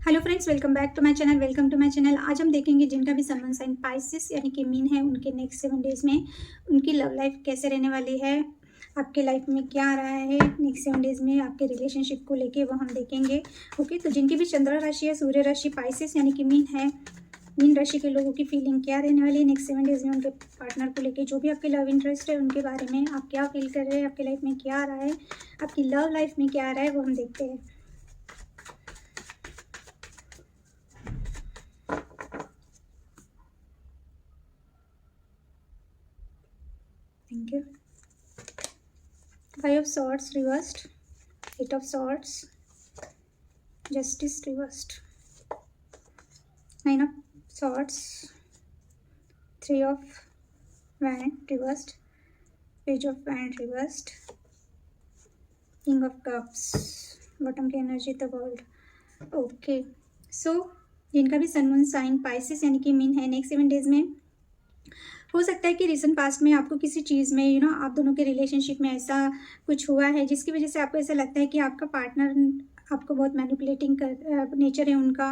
Hello friends, welcome back to my channel. आज हम देखेंगे जिनका भी सन साइन पाइसेस यानी कि मीन है, उनके नेक्स्ट 7 डेज में उनकी लव लाइफ कैसे रहने वाली है, आपके लाइफ में क्या आ रहा है नेक्स्ट 7 डेज में, आपके रिलेशनशिप को लेके वो हम देखेंगे। ओके, तो जिनकी भी चंद्र राशि है, सूर्य राशि पाइसेस यानी कि मीन है, मीन राशि के लोगों की फीलिंग क्या रहने वाली है नेक्स्ट 7 डेज में, उनके पार्टनर को लेके, जो भी आपके लव इंटरेस्ट है उनके बारे में आप क्या फील कर रहे हैं, आपकी लाइफ में क्या आ रहा है, आपकी लव लाइफ में क्या आ रहा है, वो हम देखते हैं। Thank you. Five of Swords reversed, Eight of Swords, Justice reversed, Nine of Swords, Three of Wands reversed, Page of Wands reversed, King of Cups, bottom की एनर्जी द वर्ल्ड। ओके, सो जिनका भी सन मून साइन पाइसेस यानी कि mean है, next 7 days में हो सकता है कि रिसेंट पास्ट में आपको किसी चीज़ में आप दोनों के रिलेशनशिप में ऐसा कुछ हुआ है जिसकी वजह से आपको ऐसा लगता है कि आपका पार्टनर आपको बहुत मैनिपुलेटिंग कर नेचर है उनका,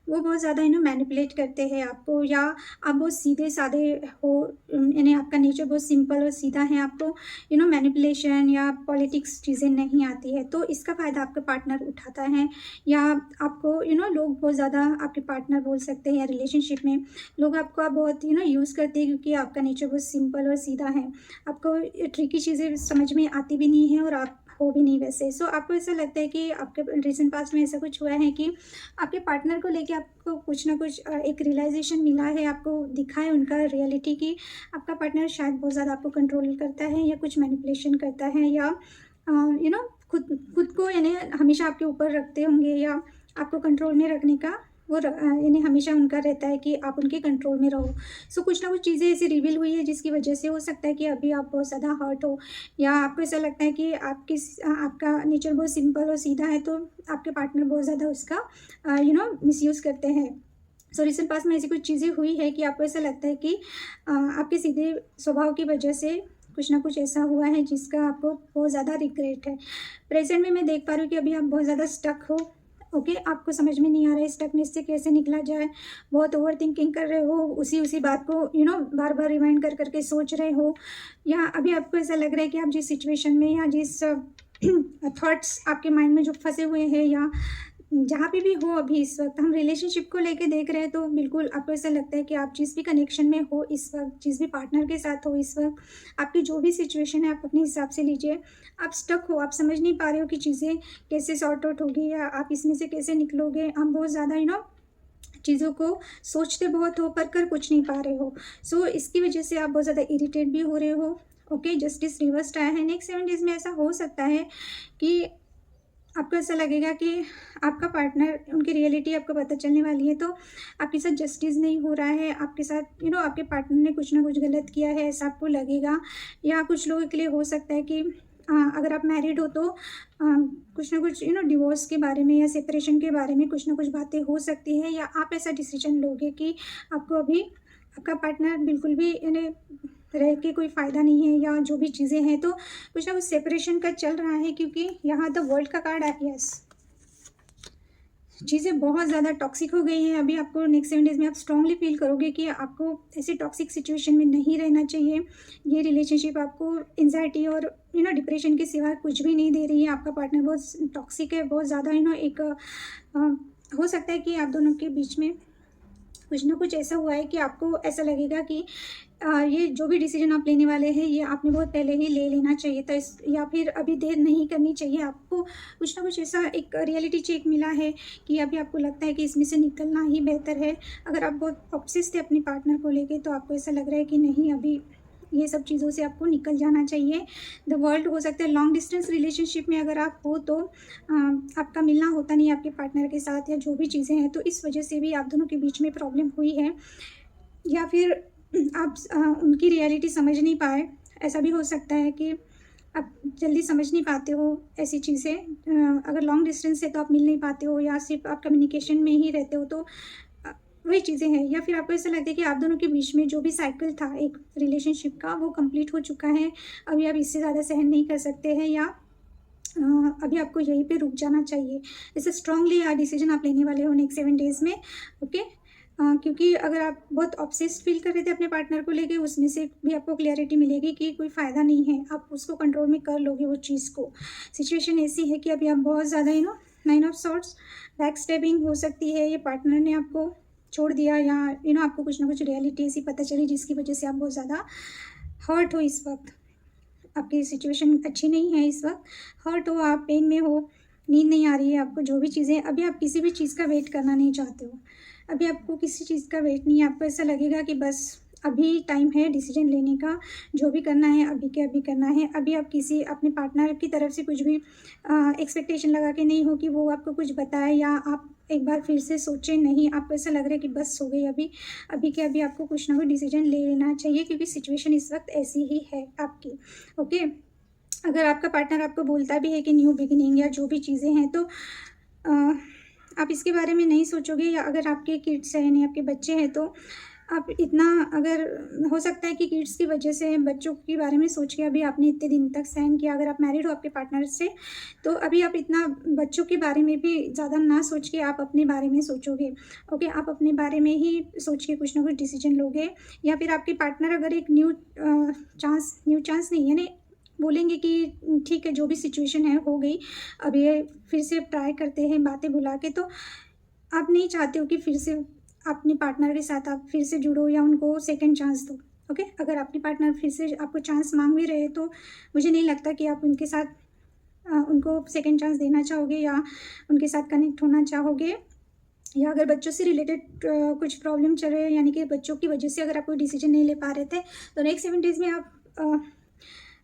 वो बहुत ज़्यादा मैनिपुलेट करते हैं आपको, या आप बहुत सीधे साधे हो, यानी आपका नेचर बहुत सिंपल और सीधा है, आपको मैनिपुलेशन या पॉलिटिक्स चीज़ें नहीं आती है, तो इसका फ़ायदा आपका पार्टनर उठाता है, या आपको लोग बहुत ज़्यादा आपके पार्टनर बोल सकते हैं, या रिलेशनशिप में लोग आपको बहुत यूज़ करते हैं क्योंकि आपका नेचर बहुत सिंपल और सीधा है, आपको ट्रिकी चीज़ें समझ में आती भी नहीं है और आप हो भी नहीं वैसे। सो आपको ऐसा लगता है कि आपके रिसेंट पास्ट में ऐसा कुछ हुआ है कि आपके पार्टनर को लेके आपको कुछ ना कुछ एक रियलाइजेशन मिला है, आपको दिखा है उनका रियलिटी कि आपका पार्टनर शायद बहुत ज़्यादा आपको कंट्रोल करता है या कुछ मैनिपुलेशन करता है, या खुद खुद को हमेशा आपके ऊपर रखते होंगे, या आपको कंट्रोल में रखने का वो हमेशा उनका रहता है कि आप उनके कंट्रोल में रहो। सो कुछ ना कुछ चीज़ें ऐसी रिवील हुई है जिसकी वजह से हो सकता है कि अभी आप बहुत ज़्यादा हर्ट हो, या आपको ऐसा लगता है कि आपका नेचर बहुत सिंपल और सीधा है, तो आपके पार्टनर बहुत ज़्यादा उसका मिसयूज़ करते हैं। सो रिसेंट पास्ट में ऐसी कुछ चीज़ें हुई है कि आपको ऐसा लगता है कि आपके सीधे स्वभाव की वजह से कुछ ना कुछ ऐसा हुआ है जिसका आपको बहुत ज़्यादा रिग्रेट है। प्रेजेंट में मैं देख पा रही हूँ कि अभी आप बहुत ज़्यादा स्टक हो। ओके, आपको समझ में नहीं आ रहा है स्टकनेस से कैसे निकला जाए, बहुत ओवर थिंकिंग कर रहे हो, उसी बात को बार बार रिमाइंड कर करके सोच रहे हो, या अभी आपको ऐसा लग रहा है कि आप जिस सिचुएशन में या जिस थॉट्स आपके माइंड में जो फंसे हुए हैं, या जहाँ पे भी हो अभी इस वक्त, हम रिलेशनशिप को लेके देख रहे हैं, तो बिल्कुल आपको ऐसा लगता है कि आप जिस भी कनेक्शन में हो इस वक्त, जिस भी पार्टनर के साथ हो इस वक्त, आपकी जो भी सिचुएशन है आप अपने हिसाब से लीजिए। आप स्टक हो, आप समझ नहीं पा रहे हो कि चीज़ें कैसे सॉर्ट आउट होगी या आप इसमें से कैसे निकलोगे। आप बहुत ज़्यादा चीज़ों को सोचते बहुत हो पर कर कुछ नहीं पा रहे हो। सो इसकी वजह से आप बहुत ज़्यादा इरिटेट भी हो रहे हो। ओके, जस्टिस रिवर्स्ड आया है। नेक्स्ट 7 डेज में ऐसा हो सकता है कि आपको ऐसा लगेगा कि आपका पार्टनर, उनकी रियलिटी आपको पता चलने वाली है, तो आपके साथ जस्टिस नहीं हो रहा है, आपके साथ आपके पार्टनर ने कुछ ना कुछ गलत किया है ऐसा आपको लगेगा। या कुछ लोगों के लिए हो सकता है कि अगर आप मैरिड हो तो कुछ ना कुछ डिवोर्स के बारे में या सेपरेशन के बारे में कुछ ना कुछ बातें हो सकती है, या आप ऐसा डिसीजन लोगे कि आपको अभी आपका पार्टनर बिल्कुल भी रह के कोई फ़ायदा नहीं है, या जो भी चीज़ें हैं, तो कुछ ना कुछ सेपरेशन का चल रहा है, क्योंकि यहाँ द वर्ल्ड का कार्ड है। यस, चीज़ें बहुत ज़्यादा टॉक्सिक हो गई हैं। अभी आपको नेक्स्ट 7 डेज़ में आप स्ट्रांगली फील करोगे कि आपको ऐसी टॉक्सिक सिचुएशन में नहीं रहना चाहिए। ये रिलेशनशिप आपको एंजाइटी और डिप्रेशन के सिवा कुछ भी नहीं दे रही है। आपका पार्टनर बहुत टॉक्सिक है, बहुत ज़्यादा एक हो सकता है कि आप दोनों के बीच में कुछ ना कुछ ऐसा हुआ है कि आपको ऐसा लगेगा कि ये जो भी डिसीजन आप लेने वाले हैं ये आपने बहुत पहले ही ले लेना चाहिए था, या फिर अभी देर नहीं करनी चाहिए। आपको कुछ ना कुछ ऐसा एक रियलिटी चेक मिला है कि अभी आपको लगता है कि इसमें से निकलना ही बेहतर है। अगर आप बहुत ऑब्सेस्ड थे अपने पार्टनर को लेके, तो आपको ऐसा लग रहा है कि नहीं, अभी ये सब चीज़ों से आपको निकल जाना चाहिए। द वर्ल्ड हो सकता है लॉन्ग डिस्टेंस रिलेशनशिप में अगर आप हो तो आपका मिलना होता नहीं आपके पार्टनर के साथ, या जो भी चीज़ें हैं, तो इस वजह से भी आप दोनों के बीच में प्रॉब्लम हुई है, या फिर आप उनकी रियलिटी समझ नहीं पाए। ऐसा भी हो सकता है कि आप जल्दी समझ नहीं पाते हो ऐसी चीज़ें। अगर लॉन्ग डिस्टेंस है तो आप मिल नहीं पाते हो, या सिर्फ आप कम्युनिकेशन में ही रहते हो, तो वही चीज़ें हैं। या फिर आपको ऐसा लगता है कि आप दोनों के बीच में जो भी साइकिल था एक रिलेशनशिप का वो कंप्लीट हो चुका है, अभी आप इससे ज़्यादा सहन नहीं कर सकते हैं, या अभी आपको यहीं पे रुक जाना चाहिए। इसे स्ट्रांगली डिसीजन आप लेने वाले हो नेक्स्ट 7 डेज़ में, ओके। क्योंकि अगर आप बहुत ऑब्सेस्ड फील कर रहे थे अपने पार्टनर को लेके, उसमें से भी आपको क्लैरिटी मिलेगी कि कोई फ़ायदा नहीं है, आप उसको कंट्रोल में कर लोगे वो चीज़ को। सिचुएशन ऐसी है कि अभी आप बहुत ज़्यादा 9 ऑफ सॉर्ट्स, बैक स्टेबिंग हो सकती है, ये पार्टनर ने आपको छोड़ दिया, या आपको कुछ ना कुछ रियलिटी ऐसी पता चली जिसकी वजह से आप बहुत ज़्यादा हर्ट हो इस वक्त। आपकी सिचुएशन अच्छी नहीं है इस वक्त, हर्ट हो आप, पेन में हो, नींद नहीं आ रही है आपको, जो भी चीज़ें, अभी आप किसी भी चीज़ का वेट करना नहीं चाहते हो। अभी आपको किसी चीज़ का वेट नहीं है, आपको ऐसा लगेगा कि बस अभी टाइम है डिसीजन लेने का, जो भी करना है अभी के अभी करना है। अभी आप किसी अपने पार्टनर की तरफ से कुछ भी एक्सपेक्टेशन लगा के नहीं हो कि वो आपको कुछ बताए, या आप एक बार फिर से सोचें नहीं, आपको ऐसा लग रहा है कि बस हो गई, अभी के अभी आपको कुछ ना कुछ डिसीजन ले लेना चाहिए, क्योंकि सिचुएशन इस वक्त ऐसी ही है आपकी, ओके। अगर आपका पार्टनर आपको बोलता भी है कि न्यू बिगिनिंग या जो भी चीज़ें हैं, तो आप इसके बारे में नहीं सोचोगे, या अगर आपके किड्स हैं यानी आपके बच्चे हैं, तो आप इतना, अगर हो सकता है कि किड्स की वजह से, बच्चों के बारे में सोच के अभी आपने इतने दिन तक सहन किया, अगर आप मैरिड हो आपके पार्टनर से, तो अभी आप इतना बच्चों के बारे में भी ज़्यादा ना सोच के आप अपने बारे में सोचोगे, ओके। आप अपने बारे में ही सोच के कुछ ना कुछ डिसीजन लोगे, या फिर आपके पार्टनर अगर एक न्यू चांस नहीं, यानी बोलेंगे कि ठीक है जो भी सिचुएशन है हो गई, अब ये फिर से ट्राई करते हैं बातें भुला के, तो आप नहीं चाहते हो कि फिर से अपने पार्टनर के साथ आप फिर से जुड़ो या उनको सेकंड चांस दो, ओके। अगर आपके पार्टनर फिर से आपको चांस मांग भी रहे हैं, तो मुझे नहीं लगता कि आप उनके साथ उनको सेकंड चांस देना चाहोगे, या उनके साथ कनेक्ट होना चाहोगे। या अगर बच्चों से रिलेटेड कुछ प्रॉब्लम चल रहे हैं, यानी कि बच्चों की वजह से अगर आप कोई डिसीजन नहीं ले पा रहे थे, तो नेक्स्ट 7 डेज़ में आप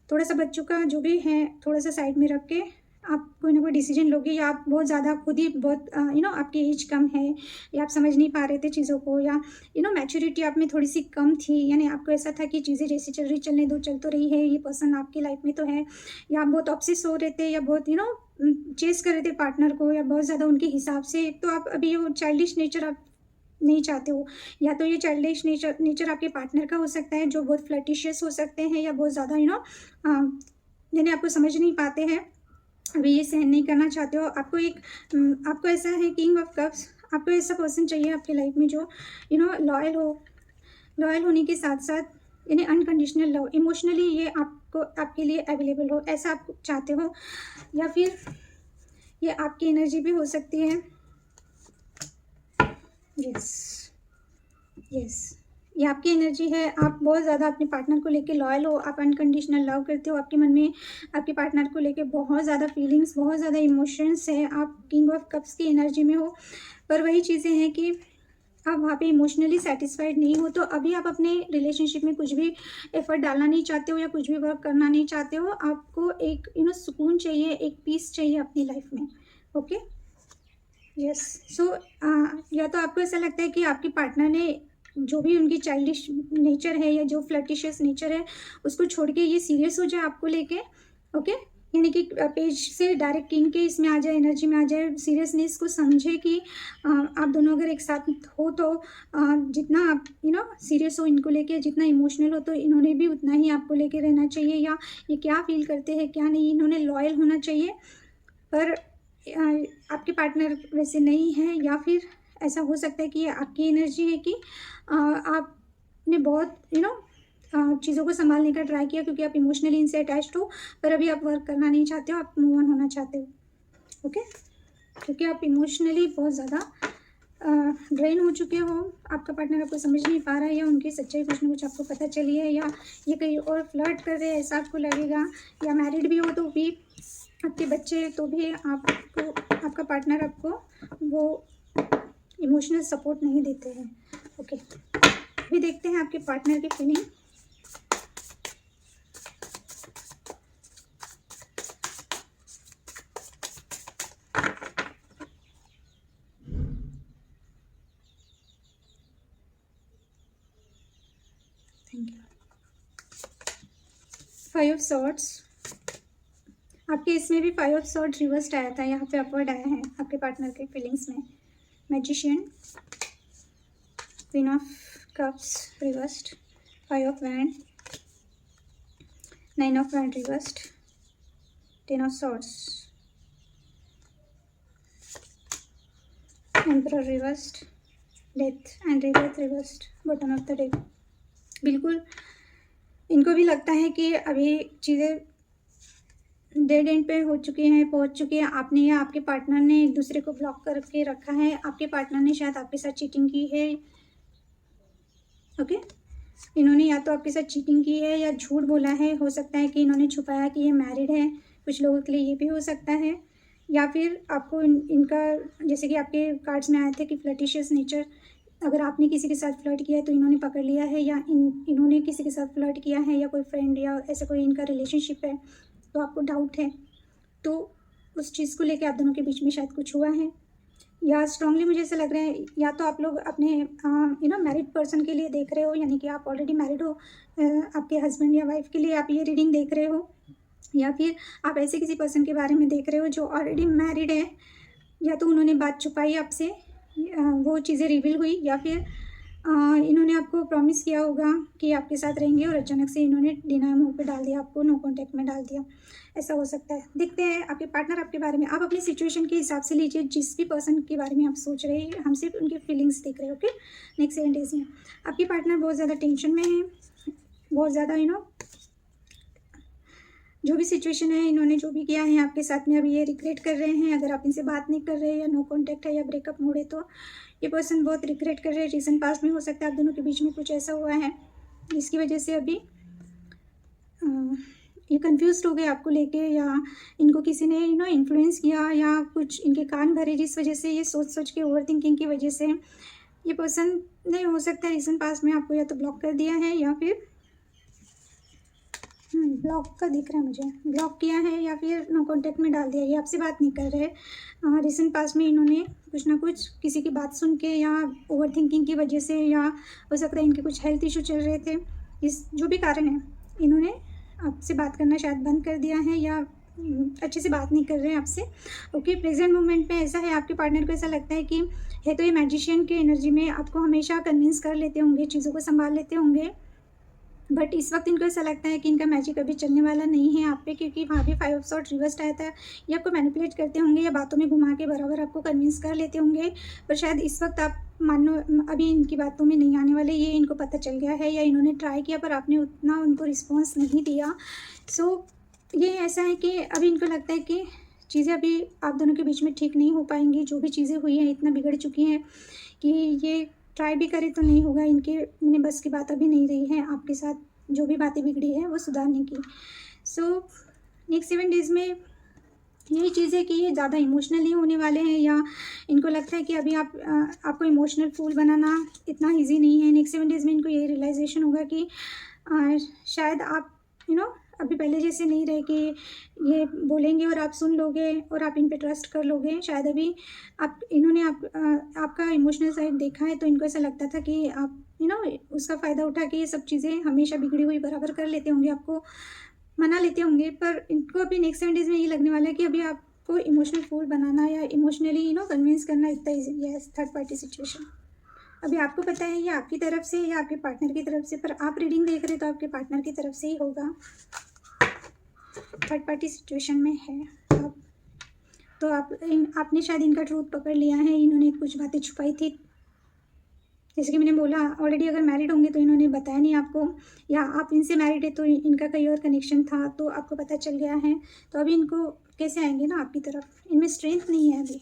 थोड़ा सा बच्चों का जो भी है थोड़ा सा साइड में रख के आप कोई ना कोई डिसीजन लोगे, या आप बहुत ज़्यादा खुद ही बहुत आपकी एज कम है, या आप समझ नहीं पा रहे थे चीज़ों को, या मैच्योरिटी आप में थोड़ी सी कम थी, यानी आपको ऐसा था कि चीज़ें जैसी चल रही चलने दो, चल तो रही है, ये पर्सन आपकी लाइफ में तो है, या आप बहुत ऑब्सेस हो रहे थे, या बहुत चेस कर रहे थे पार्टनर को, या बहुत ज़्यादा उनके हिसाब से, तो आप अभी वो चाइल्डिश नेचर आप नहीं चाहते हो। या तो ये चाइल्डिश नेचर आपके पार्टनर का हो सकता है, जो बहुत फ्लर्टिशियस हो सकते हैं, या बहुत ज़्यादा यानी आपको समझ नहीं पाते हैं, अभी ये सहन नहीं करना चाहते हो। आपको ऐसा है किंग ऑफ कप्स, आपको ऐसा पर्सन चाहिए आपकी लाइफ में जो लॉयल हो, लॉयल होने के साथ साथ यानी अनकंडीशनल लव, इमोशनली ये आपको आपके लिए अवेलेबल हो, ऐसा आप चाहते हो। या फिर ये आपकी एनर्जी भी हो सकती है, यस ये आपकी एनर्जी है। आप बहुत ज़्यादा अपने पार्टनर को लेके लॉयल हो, आप अनकंडीशनल लव करते हो, आपके मन में आपके पार्टनर को लेके बहुत ज़्यादा फीलिंग्स, बहुत ज़्यादा इमोशंस है, आप किंग ऑफ कप्स की एनर्जी में हो। पर वही चीज़ें हैं कि आप वहाँ पे इमोशनली सेटिस्फाइड नहीं हो, तो अभी आप अपने रिलेशनशिप में कुछ भी एफर्ट डालना नहीं चाहते हो, या कुछ भी वर्क करना नहीं चाहते हो। आपको एक सुकून चाहिए, एक पीस चाहिए अपनी लाइफ में, ओके। यस, सो या तो आपको ऐसा लगता है कि आपके पार्टनर ने जो भी उनकी चाइल्डिश नेचर है, या जो फ्लर्टिशियस नेचर है, उसको छोड़ के ये सीरियस हो जाए आपको लेके, ओके। यानी कि पेज से डायरेक्ट किंग के इसमें आ जाए, एनर्जी में आ जाए, सीरियसनेस को समझे कि आप दोनों अगर एक साथ हो, तो जितना आप सीरियस हो इनको लेके, जितना इमोशनल हो, तो इन्होंने भी उतना ही आपको लेके रहना चाहिए, या ये क्या फील करते हैं क्या नहीं, इन्होंने लॉयल होना चाहिए। पर आपके पार्टनर वैसे नहीं है, या फिर ऐसा हो सकता है कि ये आपकी एनर्जी है कि आपने बहुत चीज़ों को संभालने का ट्राई किया, क्योंकि आप इमोशनली इनसे अटैच्ड हो, पर अभी आप वर्क करना नहीं चाहते हो, आप मूव ऑन होना चाहते हो, ओके। क्योंकि आप इमोशनली बहुत ज़्यादा ड्रेन हो चुके हो, आपका पार्टनर आपको समझ नहीं पा रहा है, या उनकी सच्चाई कुछ ना कुछ आपको पता चली है, या ये कहीं और फ्लर्ट कर रहे हैं ऐसा आपको लगेगा, या मैरिड भी हो तो भी, आपके बच्चे तो भी आपको, आपका पार्टनर आपको वो इमोशनल सपोर्ट नहीं देते हैं, ओके। अभी देखते हैं आपके पार्टनर की feeling. Thank you. 5 of swords, आपके इसमें भी 5 ऑफ सॉर्ड रिवर्स्ड आया था, यहाँ पे अपवर्ड आया है आपके पार्टनर के फीलिंग्स में। Magician, queen of cups reversed, 5 of wand, 9 of wand reversed, 10 of swords, Emperor reversed, Death and Rebirth reversed, bottom of the deck। बिल्कुल इनको भी लगता है कि अभी चीज़ें डेड एंड पे हो चुकी हैं, पहुंच चुकी है। आपने या आपके पार्टनर ने एक दूसरे को ब्लॉक करके रखा है। आपके पार्टनर ने शायद आपके साथ चीटिंग की है। ओके, इन्होंने या तो आपके साथ चीटिंग की है या झूठ बोला है। हो सकता है कि इन्होंने छुपाया कि ये मैरिड है। कुछ लोगों के लिए ये भी हो सकता है। या फिर आपको इनका जैसे कि आपके कार्ड्स में आए थे कि फ्लर्टिशियस नेचर, अगर आपने किसी के साथ फ्लर्ट किया है तो इन्होंने पकड़ लिया है, या इन्होंने किसी के साथ फ्लर्ट किया है, या कोई फ्रेंड या ऐसा कोई इनका रिलेशनशिप है तो आपको डाउट है, तो उस चीज़ को लेके आप दोनों के बीच में शायद कुछ हुआ है। या स्ट्रांगली मुझे ऐसा लग रहा है या तो आप लोग अपने मैरिड पर्सन के लिए देख रहे हो, यानी कि आप ऑलरेडी मैरिड हो, आपके हस्बैंड या वाइफ के लिए आप ये रीडिंग देख रहे हो, या फिर आप ऐसे किसी पर्सन के बारे में देख रहे हो जो ऑलरेडी मैरिड है, या तो उन्होंने बात छुपाई आपसे, वो चीज़ें रिवील हुई, या फिर इन्होंने आपको प्रॉमिस किया होगा कि आपके साथ रहेंगे और अचानक से इन्होंने डिनाई मोड पे डाल दिया, आपको नो कॉन्टैक्ट में डाल दिया। ऐसा हो सकता है। देखते हैं आपके पार्टनर आपके बारे में, आप अपनी सिचुएशन के हिसाब से लीजिए। जिस भी पर्सन के बारे में आप सोच रहे हैं, हम सिर्फ उनकी फीलिंग्स देख रहे हैं। ओके, नेक्स्ट 7 डेज में आपके पार्टनर बहुत ज़्यादा टेंशन में है, बहुत ज़्यादा जो भी सिचुएशन है, इन्होंने जो भी किया है आपके साथ में, अभी ये रिग्रेट कर रहे हैं। अगर आप इनसे बात नहीं कर रहे या नो कॉन्टैक्ट है या ब्रेकअप मोड है तो ये पर्सन बहुत रिग्रेट कर रहे हैं। रीसेंट पास्ट में हो सकता है आप दोनों के बीच में कुछ ऐसा हुआ है जिसकी वजह से अभी ये कंफ्यूज हो गए आपको लेके, या इनको किसी ने इन्फ्लुएंस किया, या कुछ इनके कान भरे जिस वजह से ये सोच सोच के ओवर थिंकिंग की वजह से ये पर्सन ने हो सकता है रीसेंट पास्ट में आपको या तो ब्लॉक कर दिया है, या फिर ब्लॉक का दिख रहा है मुझे, ब्लॉक किया है या फिर नो कॉन्टैक्ट में डाल दिया। ये आपसे बात नहीं कर रहे। रिसेंट पास्ट में इन्होंने कुछ ना कुछ किसी की बात सुन के या ओवर थिंकिंग की वजह से, या हो सकता है इनके कुछ हेल्थ इशू चल रहे थे, इस जो भी कारण है इन्होंने आपसे बात करना शायद बंद कर दिया है, या अच्छे से बात नहीं कर रहे हैं आपसे। ओके, प्रेजेंट मोमेंट में ऐसा है, आपके पार्टनर को ऐसा लगता है कि है तो ये मैजिशियन के एनर्जी में आपको हमेशा कन्विंस कर लेते होंगे, चीज़ों को संभाल लेते होंगे, बट इस वक्त इनको ऐसा लगता है कि इनका मैजिक अभी चलने वाला नहीं है आप पे, क्योंकि वहाँ भी 5 ऑफ सॉर्ड रिवर्स्ड आया था। ये आपको मैनिपुलेट करते होंगे या बातों में घुमा के बराबर आपको कन्विंस कर लेते होंगे, पर शायद इस वक्त आप मानो अभी इनकी बातों में नहीं आने वाले, ये इनको पता चल गया है, या इन्होंने ट्राई किया पर आपने उतना उनको रिस्पॉन्स नहीं दिया। सो ये ऐसा है कि अभी इनको लगता है कि चीज़ें अभी आप दोनों के बीच में ठीक नहीं हो पाएंगी। जो भी चीज़ें हुई हैं इतना बिगड़ चुकी हैं कि ये ट्राई भी करे तो नहीं होगा, इनके बस की बात अभी नहीं रही है आपके साथ, जो भी बातें बिगड़ी है वो सुधारने की। सो नेक्स्ट 7 डेज़ में यही चीज़ है कि ये ज़्यादा इमोशनली होने वाले हैं, या इनको लगता है कि अभी आपको इमोशनल फूल बनाना इतना ईजी नहीं है। नेक्स्ट 7 डेज़ में इनको यही रियलाइजेशन होगा कि शायद आप अभी पहले जैसे नहीं रहे कि ये बोलेंगे और आप सुन लोगे और आप इन पे ट्रस्ट कर लोगे। शायद अभी इन्होंने आपका इमोशनल साइड देखा है, तो इनको ऐसा लगता था कि आप उसका फ़ायदा उठा के ये सब चीज़ें हमेशा बिगड़ी हुई बराबर कर लेते होंगे, आपको मना लेते होंगे। पर इनको अभी नेक्स्ट 7 डेज़ में ये लगने वाला है कि अभी आपको इमोशनल फूल बनाना या इमोशनली कन्विंस करना इतना ईजी है। थर्ड पार्टी सिचुएशन अभी आपको पता है ये आपकी तरफ से या आपके पार्टनर की तरफ से, पर आप रीडिंग देख रहे हो तो आपके पार्टनर की तरफ से ही होगा। थर्ड पार्टी सिचुएशन में है आप, तो आपने शायद इनका ट्रूथ पकड़ लिया है। इन्होंने कुछ बातें छुपाई थी, जैसे कि मैंने बोला ऑलरेडी अगर मैरिड होंगे तो इन्होंने बताया नहीं आपको, या आप इनसे मैरिड है तो इनका कहीं और कनेक्शन था तो आपको पता चल गया है। तो अभी इनको कैसे आएंगे ना आपकी तरफ, इनमें स्ट्रेंथ नहीं है अभी।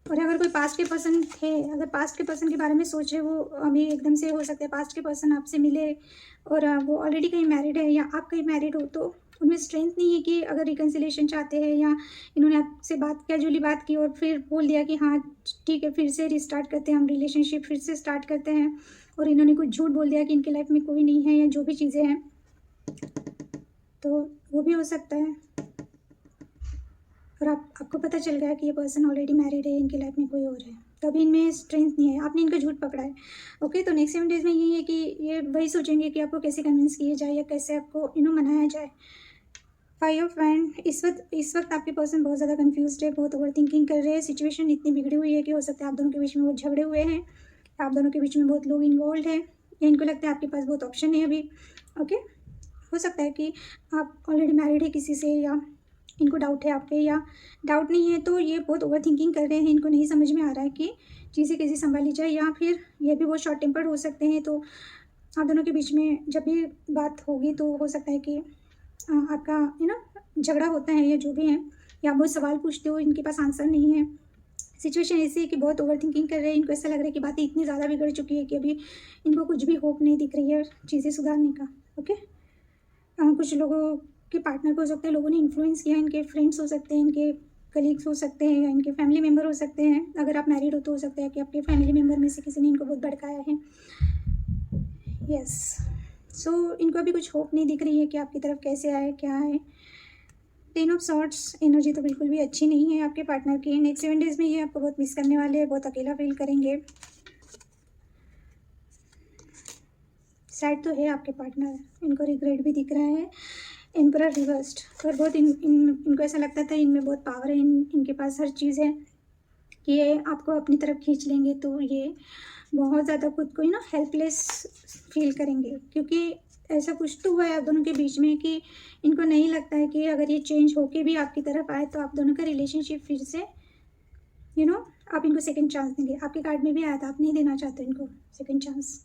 और अगर कोई पास्ट के पर्सन थे, अगर पास्ट के पर्सन के बारे में सोच रहे, वो अभी एकदम से हो सकता है पास्ट के पर्सन आपसे मिले और वो ऑलरेडी कहीं मैरिड है या आप कहीं मैरिड हो, तो उनमें स्ट्रेंथ नहीं है कि अगर रिकन्सिलेशन चाहते हैं, या इन्होंने आपसे कैजुअली बात की और फिर बोल दिया कि हाँ ठीक है फिर से रिस्टार्ट करते हैं, हम रिलेशनशिप फिर से स्टार्ट करते हैं, और इन्होंने कुछ झूठ बोल दिया कि इनकी लाइफ में कोई नहीं है या जो भी चीज़ें हैं, तो वो भी हो सकता है। और आपको पता चल गया कि ये पर्सन ऑलरेडी मैरिड है, इनकी लाइफ में कोई और है, तो अभी इनमें स्ट्रेंथ नहीं है, आपने इनका झूठ पकड़ा है। ओके, तो नेक्स्ट 7 डेज़ में यही है कि ये वही सोचेंगे कि आपको कैसे कन्विंस किया जाए या कैसे आपको मनाया जाए। 5 ऑफ वैंड इस वक्त आपके पर्सन बहुत ज़्यादा कन्फ्यूज्ड है, बहुत ओवर थिंकिंग कर रहे हैं। सिचुएशन इतनी बिगड़ी हुई है कि हो सकता है आप दोनों के बीच में बहुत झगड़े हुए हैं, आप दोनों के बीच में बहुत लोग इन्वॉल्व हैं, या इनको लगता है आपके पास बहुत ऑप्शन है अभी। ओके, हो सकता है कि आप ऑलरेडी मैरिड है किसी से, या इनको डाउट है आप पे, या डाउट नहीं है तो ये बहुत ओवर थिंकिंग कर रहे हैं, इनको नहीं समझ में आ रहा है कि चीज़ें कैसे संभाली जाए, या फिर ये भी बहुत शॉर्ट टेम्पर्ड हो सकते हैं। तो आप दोनों के बीच में जब भी बात होगी तो हो सकता है कि आपका झगड़ा होता है या जो भी है, या आप बहुत सवाल पूछते हो, इनके पास आंसर नहीं है। सिचुएशन ऐसी है कि बहुत ओवर थिंकिंग कर रहे हैं, इनको ऐसा लग रहा है कि बातें इतनी ज़्यादा बिगड़ चुकी है कि अभी इनको कुछ भी होप नहीं दिख रही है चीज़ें सुधारने का। ओके, कुछ लोगों के पार्टनर को हो सकता है लोगों ने इन्फ्लुएंस किया, इनके फ्रेंड्स हो सकते हैं, इनके कलीग्स हो सकते हैं, या इनके फैमिली मेम्बर हो सकते हैं। अगर आप मैरिड हो तो हो सकता है कि आपके फैमिली मेम्बर में से किसी ने इनको बहुत भड़काया है। यस, सो इनको अभी कुछ होप नहीं दिख रही है कि आपकी तरफ कैसे आए, क्या है। 10 ऑफ सॉर्ट्स एनर्जी तो बिल्कुल भी अच्छी नहीं है आपके पार्टनर की। नेक्स्ट 7 डेज़ में ये आपको बहुत मिस करने वाले हैं, बहुत अकेला फील करेंगे। सैड तो है आपके पार्टनर, इनको रिग्रेट भी दिख रहा है। एम्परर रिवर्स्ड, और बहुत इनको ऐसा लगता था इनमें बहुत पावर है, इनके पास हर चीज़ है कि ये आपको अपनी तरफ खींच लेंगे। तो ये बहुत ज़्यादा खुद को हेल्पलेस फील करेंगे, क्योंकि ऐसा कुछ तो हुआ है आप दोनों के बीच में कि इनको नहीं लगता है कि अगर ये चेंज होके भी आपकी तरफ आए तो आप दोनों का रिलेशनशिप फिर से आप इनको सेकंड चांस देंगे। आपके कार्ड में भी आया था, आप नहीं देना चाहते इनको सेकंड चांस,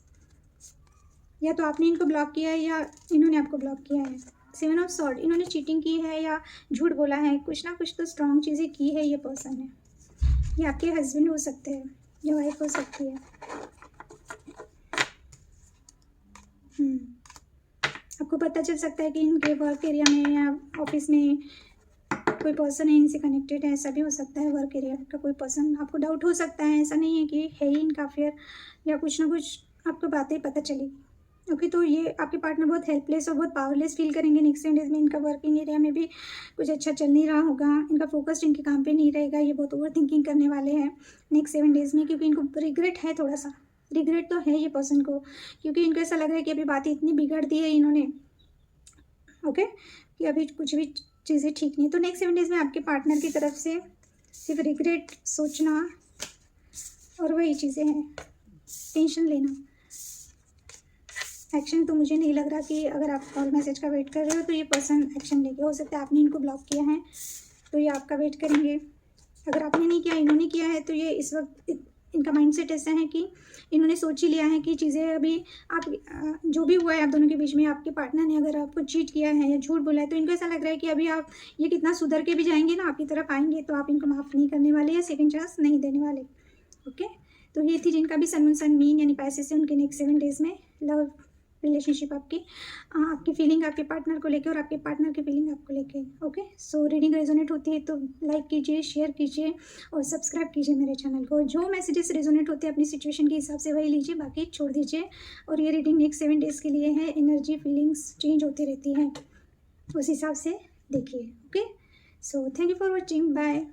या तो आपने इनको ब्लॉक किया है या इन्होंने आपको ब्लॉक किया है। 7 ऑफ सॉर्ड, इन्होंने चीटिंग की है या झूठ बोला है, कुछ ना कुछ तो स्ट्रॉन्ग चीज़ें की है ये पर्सन ने। ये आपके हस्बैंड हो सकते हैं या वाइफ हो सकती है। आपको पता चल सकता है कि इनके वर्क एरिया में या ऑफिस में कोई पर्सन है इनसे कनेक्टेड है, ऐसा भी हो सकता है। वर्क एरिया का कोई पर्सन, आपको डाउट हो सकता है, ऐसा नहीं है कि है ही इनका अफेयर, या कुछ ना कुछ आपको बातें पता चलेगी। ओके, तो ये आपके पार्टनर बहुत हेल्पलेस और बहुत पावरलेस फील करेंगे नेक्स्ट 10 डेज में। इनका वर्किंग एरिया में भी कुछ अच्छा चल नहीं रहा होगा, इनका फोकस्ड इनके काम पे नहीं रहेगा, ये बहुत ओवर थिंकिंग करने वाले हैं नेक्स्ट 7 डेज में, क्योंकि इनको रिग्रेट है, थोड़ा सा रिग्रेट तो है ये पर्सन को, क्योंकि इनको ऐसा लग रहा है कि अभी बातें इतनी बिगड़ दी है इन्होंने, ओके, कि अभी कुछ भी चीज़ें ठीक नहीं। तो नेक्स्ट 7 डेज में आपके पार्टनर की तरफ से सिर्फ रिग्रेट, सोचना और वही चीज़ें हैं, टेंशन लेना। एक्शन तो मुझे नहीं लग रहा कि अगर आप कॉल मैसेज का वेट कर रहे हो तो ये पर्सन एक्शन लेके, हो सकता है आपने इनको ब्लॉक किया है तो ये आपका वेट करेंगे। अगर आपने नहीं किया, इन्होंने किया है, तो ये इस वक्त इनका माइंडसेट ऐसा है कि इन्होंने सोच ही लिया है कि चीज़ें अभी आप जो भी हुआ है आप दोनों के बीच में, आपके पार्टनर ने अगर आपको चीट किया है या झूठ बोला है, तो इनको ऐसा लग रहा है कि अभी आप ये कितना सुधर के भी जाएंगे ना, आपकी तरफ आएंगे तो आप इनको माफ़ नहीं करने वाले या सेकंड चांस नहीं देने वाले। ओके, तो ये थी जिनका भी सन मून सन मीन यानी पैसे से उनके नेक्स्ट 7 डेज में लव रिलेशनशिप, आपकी फीलिंग आपके पार्टनर को लेके और आपके पार्टनर की फीलिंग आपको लेके। ओके, सो रीडिंग रेजोनेट होती है तो लाइक कीजिए, शेयर कीजिए और सब्सक्राइब कीजिए मेरे चैनल को। जो मैसेजेस रेजोनेट होते हैं अपनी सिचुएशन के हिसाब से वही लीजिए, बाकी छोड़ दीजिए। और ये रीडिंग नेक्स्ट 7 डेज़ के लिए है, एनर्जी फीलिंग्स चेंज होती रहती हैं, उस हिसाब से देखिए। Okay, so thank you for watching, bye.